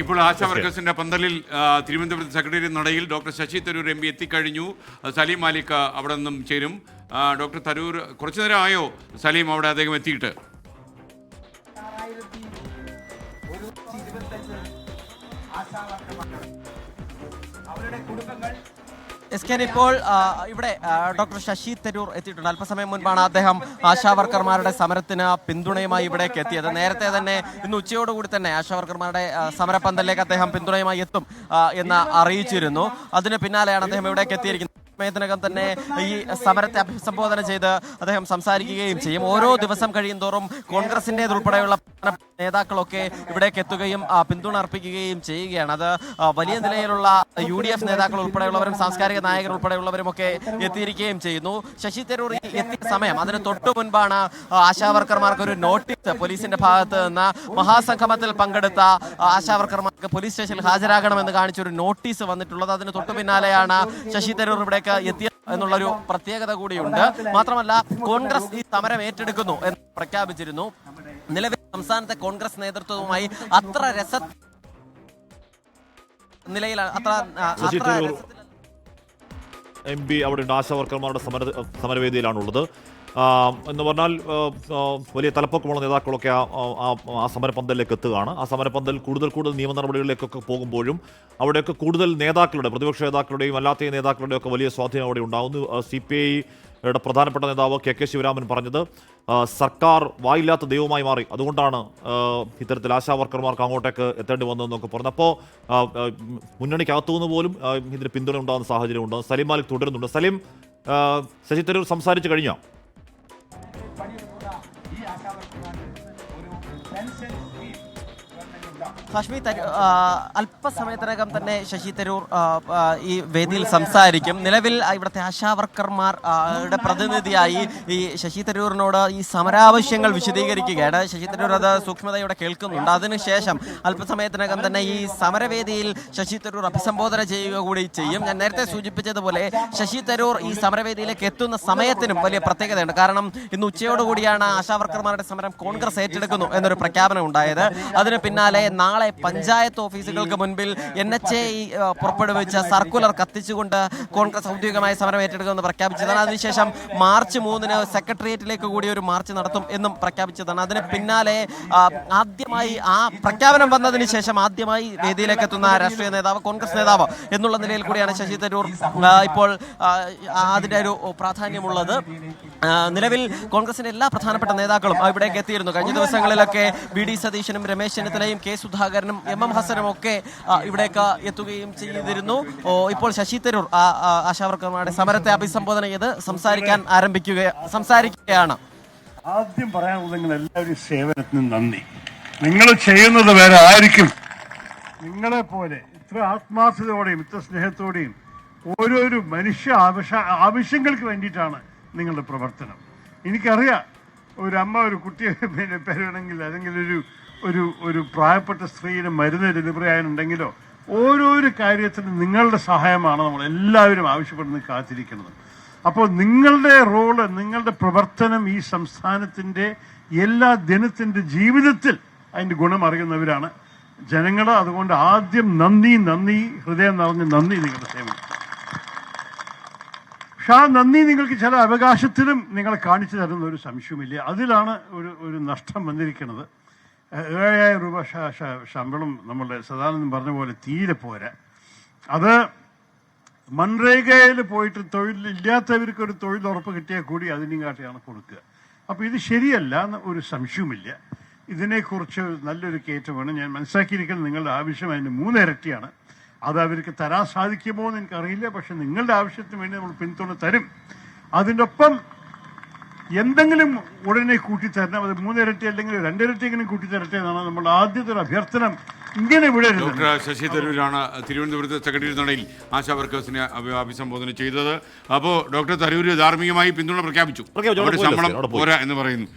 ഇപ്പോൾ ആശാ വർക്കേഴ്സിന്റെ പന്തലിൽ തിരുവനന്തപുരത്ത് സെക്രട്ടേറിയറ്റ് നടയിൽ doctor Shashi Tharoor M P എത്തിക്കഴിഞ്ഞു. സലീം മാലിക് അവിടെ നിന്നും ചേരും. ഡോക്ടർ തരൂർ കുറച്ചു നേരം ആയോ സലീം അവിടെ അദ്ദേഹം എത്തിയിട്ട്? ഇപ്പോൾ ഇവിടെ ഡോക്ടർ ശശി തരൂർ എത്തിയിട്ടുണ്ട്. അല്പസമയം മുൻപാണ് അദ്ദേഹം ആശാ വർക്കർമാരുടെ സമരത്തിന് പിന്തുണയുമായി ഇവിടേക്ക് എത്തിയത്. നേരത്തെ തന്നെ ഇന്ന് ഉച്ചയോടുകൂടി തന്നെ ആശാ വർക്കർമാരുടെ സമരപന്തലിലേക്ക് അദ്ദേഹം പിന്തുണയുമായി എത്തും എന്ന് അറിയിച്ചിരുന്നു. അതിന് പിന്നാലെയാണ് അദ്ദേഹം ഇവിടേക്ക് എത്തിയിരിക്കുന്നത്. സമയത്തിനകം തന്നെ ഈ സമരത്തെ അഭിസംബോധന ചെയ്ത് അദ്ദേഹം സംസാരിക്കുകയും ചെയ്യും. ഓരോ ദിവസം കഴിയും തോറും കോൺഗ്രസിൻ്റെതുൾപ്പെടെയുള്ള നേതാക്കളൊക്കെ ഇവിടേക്ക് എത്തുകയും പിന്തുണ അർപ്പിക്കുകയും ചെയ്യുകയാണ്. അത് വലിയ നിലയിലുള്ള UDF നേതാക്കൾ ഉൾപ്പെടെയുള്ളവരും സാംസ്കാരിക നായകർ ഉൾപ്പെടെയുള്ളവരും ഒക്കെ എത്തിയിരിക്കുകയും ചെയ്യുന്നു. ശശി തരൂർ എത്തിയ സമയം അതിന് തൊട്ടു മുൻപാണ് ആശാ വർക്കർമാർക്ക് ഒരു നോട്ടീസ് പോലീസിന്റെ ഭാഗത്ത് നിന്ന് മഹാസംഗമത്തിൽ പങ്കെടുത്ത ആശാ വർക്കർമാർക്ക് പോലീസ് സ്റ്റേഷനിൽ ഹാജരാകണമെന്ന് കാണിച്ചൊരു നോട്ടീസ് വന്നിട്ടുള്ളത്. അതിന് തൊട്ടു പിന്നാലെയാണ് ശശി തരൂർ ഇവിടെ എത്തിയ എന്നുള്ളൊരു പ്രത്യേകത കൂടിയുണ്ട്. മാത്രമല്ല കോൺഗ്രസ് ഈ സമരം ഏറ്റെടുക്കുന്നു എന്ന് പ്രഖ്യാപിച്ചിരുന്നു. നിലവിൽ സംസ്ഥാനത്തെ കോൺഗ്രസ് നേതൃത്വവുമായി അത്ര നിലയിൽ MP അവിടെ ആശാ വർക്കർമാരുടെ സമരവേദിയിലാണുള്ളത് എന്ന് പറഞ്ഞാൽ വലിയ തലപ്പൊക്കമുള്ള നേതാക്കളൊക്കെ ആ സമരപന്തലിലേക്ക് എത്തുകയാണ്. ആ സമരപന്തൽ കൂടുതൽ നിയമ നടപടികളിലേക്കൊക്കെ പോകുമ്പോഴും അവിടെയൊക്കെ കൂടുതൽ നേതാക്കളുടെ പ്രതിപക്ഷ നേതാക്കളുടെയും അല്ലാത്ത നേതാക്കളുടെയും ഒക്കെ വലിയ സ്വാധീനം അവിടെ ഉണ്ടാകുന്നു. CPIയുടെ പ്രധാനപ്പെട്ട നേതാവ് KK ശിവരാമൻ പറഞ്ഞത് സർക്കാർ വായില്ലാത്ത ദൈവമായി മാറി, അതുകൊണ്ടാണ് ഇത്തരത്തിൽ ആശാ വർക്കർമാർക്ക് അങ്ങോട്ടേക്ക് എത്തേണ്ടി വന്നതെന്നൊക്കെ പറഞ്ഞു. അപ്പോൾ മുന്നണിക്കകത്തുനിന്ന് പോലും ഇതിന് പിന്തുണ ഉണ്ടാകുന്ന സാഹചര്യമുണ്ട്. സലീം മാലിക് തുടരുന്നുണ്ട്. സലീം, ശശി തരൂർ സംസാരിച്ചു കഴിഞ്ഞോ? ഹാഷ്മി, അല്പസമയത്തിനകം തന്നെ ശശി തരൂർ ഈ വേദിയിൽ സംസാരിക്കും. നിലവിൽ ഇവിടുത്തെ ആശാ വർക്കർമാരുടെ പ്രതിനിധിയായി ഈ ശശി തരൂരിനോട് ഈ സമരാവശ്യങ്ങൾ വിശദീകരിക്കുകയാണ്. ശശി തരൂർ അത് സൂക്ഷ്മതയോടെ കേൾക്കുന്നുണ്ട്. അതിനുശേഷം അല്പസമയത്തിനകം തന്നെ ഈ സമരവേദിയിൽ ശശി തരൂർ അഭിസംബോധന ചെയ്യുക കൂടി ചെയ്യും. ഞാൻ നേരത്തെ സൂചിപ്പിച്ചതുപോലെ ശശി തരൂർ ഈ സമരവേദിയിലേക്ക് എത്തുന്ന സമയത്തിനും വലിയ പ്രത്യേകതയുണ്ട്. കാരണം ഇന്ന് ഉച്ചയോടുകൂടിയാണ് ആശാ വർക്കർമാരുടെ സമരം കോൺഗ്രസ് ഏറ്റെടുക്കുന്നു എന്നൊരു പ്രഖ്യാപനം ഉണ്ടായത്. അതിന് പിന്നാലെ നാളെ പഞ്ചായത്ത് ഓഫീസുകൾക്ക് മുൻപിൽ NHA പുറപ്പെടുവിച്ച സർക്കുലർ കത്തിച്ചുകൊണ്ട് കോൺഗ്രസ് ഔദ്യോഗികമായി സമരം ഏറ്റെടുക്കുമെന്ന് പ്രഖ്യാപിച്ചതാണ്. അതിനുശേഷം മാർച്ച് 3 സെക്രട്ടേറിയറ്റിലേക്ക് കൂടി ഒരു മാർച്ച് നടത്തും എന്നും പ്രഖ്യാപിച്ചതാണ്. അതിന് പിന്നാലെ ആദ്യമായി ആ പ്രഖ്യാപനം വന്നതിന് ശേഷം ആദ്യമായി വേദിയിലേക്ക് എത്തുന്ന രാഷ്ട്രീയ നേതാവ് കോൺഗ്രസ് നേതാവ് എന്നുള്ള നിലയിൽ കൂടിയാണ് ശശി തരൂർ ഇപ്പോൾ അതിൻ്റെ ഒരു പ്രാധാന്യമുള്ളത്. നിലവിൽ കോൺഗ്രസിന്റെ എല്ലാ പ്രധാനപ്പെട്ട നേതാക്കളും ഇവിടേക്ക് എത്തിയിരുന്നു. കഴിഞ്ഞ ദിവസങ്ങളിലൊക്കെ VD സതീശനും രമേശ് ചെന്നിത്തലയും K സുധാകരനും MM ഹസനും ഒക്കെ ഇവിടേക്ക് എത്തുകയും ചെയ്തിരുന്നു. ഇപ്പോൾ ശശി തരൂർ ആശാവർക്കർമാരുടെ സമരത്തെ അഭിസംബോധന ചെയ്ത് സംസാരിക്കുകയാണ്. ആദ്യം പറയാനുള്ളത് എല്ലാവരും സേവനത്തിന് നന്ദി. നിങ്ങൾ ചെയ്യുന്നത് വേറെ ആയിരിക്കും. നിങ്ങളെ പോലെ ഇത്ര ആത്മാർത്ഥതയോടെയും ഇത്ര സ്നേഹത്തോടെയും ഓരോരോ മനുഷ്യ ആവശ്യങ്ങൾക്ക് വേണ്ടിയിട്ടാണ് നിങ്ങളുടെ പ്രവർത്തനം. എനിക്കറിയാം, ഒരു അമ്മ ഒരു കുട്ടിയെ പേരുണ്ടെങ്കിൽ അല്ലെങ്കിൽ ഒരു പ്രായപ്പെട്ട സ്ത്രീയുടെ മരുന്ന് ഡെലിവറി ആയിട്ടുണ്ടെങ്കിലോ ഓരോരോ കാര്യത്തിനും നിങ്ങളുടെ സഹായമാണ് നമ്മൾ എല്ലാവരും ആവശ്യപ്പെടുന്നത്, കാത്തിരിക്കുന്നത്. അപ്പോൾ നിങ്ങളുടെ റോള്, നിങ്ങളുടെ പ്രവർത്തനം ഈ സംസ്ഥാനത്തിൻ്റെ എല്ലാ ദിനത്തിൻ്റെ ജീവിതത്തിൽ അതിൻ്റെ ഗുണം അറിയുന്നവരാണ് ജനങ്ങൾ. അതുകൊണ്ട് ആദ്യം നന്ദി, ഹൃദയം നിറഞ്ഞ നന്ദി നിങ്ങളുടെ സേവനം. പക്ഷെ ആ നന്ദി നിങ്ങൾക്ക് ചില അവകാശത്തിലും നിങ്ങളെ കാണിച്ചു തരുന്ന ഒരു സംശയമില്ല. അതിലാണ് ഒരു നഷ്ടം വന്നിരിക്കുന്നത്. 7,000 രൂപ ശമ്പളം നമ്മളുടെ സദാനന്ദൻ പറഞ്ഞ പോലെ തീരെ പോരാ. അത് മൻരേഗയിൽ പോയിട്ട് തൊഴിലില്ലാത്തവർക്ക് ഒരു തൊഴിലുറപ്പ് കിട്ടിയാൽ കൂടി അതിനും കാട്ടിയാണ് കൊടുക്കുക. അപ്പോൾ ഇത് ശരിയല്ല എന്ന് ഒരു സംശയവുമില്ല. ഇതിനെക്കുറിച്ച് നല്ലൊരു കയറ്റമാണ്. ഞാൻ മനസ്സിലാക്കിയിരിക്കുന്നത് നിങ്ങളുടെ ആവശ്യം അതിന് 3 ഇരട്ടിയാണ്. അത് അവർക്ക് തരാൻ സാധിക്കുമോ എന്ന് എനിക്കറിയില്ല. പക്ഷെ നിങ്ങളുടെ ആവശ്യത്തിന് വേണ്ടി നമ്മൾ പിന്തുണ തരും. അതിൻ്റെ ഒപ്പം എന്തെങ്കിലും ഉടനെ കൂട്ടിത്തരണം. അത് 3 ഇരട്ടി അല്ലെങ്കിൽ 2 ഇരട്ടിയെങ്കിലും കൂട്ടിത്തരട്ടെ എന്നാണ് നമ്മൾ ആദ്യത്തെ ഒരു അഭ്യർത്ഥന. ഇങ്ങനെ വിടരുത്. ഡോക്ടർ ശശി തരൂരാണ് തിരുവനന്തപുരത്ത് സെക്രട്ടേറിയറ്റ് നടയിൽ ആശാ വർക്കേഴ്സിനെ അഭിസംബോധന ചെയ്തത്. അപ്പോൾ ഡോക്ടർ തരൂർ ധാർമ്മികമായി പിന്തുണ പ്രഖ്യാപിച്ചു. ശമ്പളം പോരാ എന്ന് പറയുന്നു.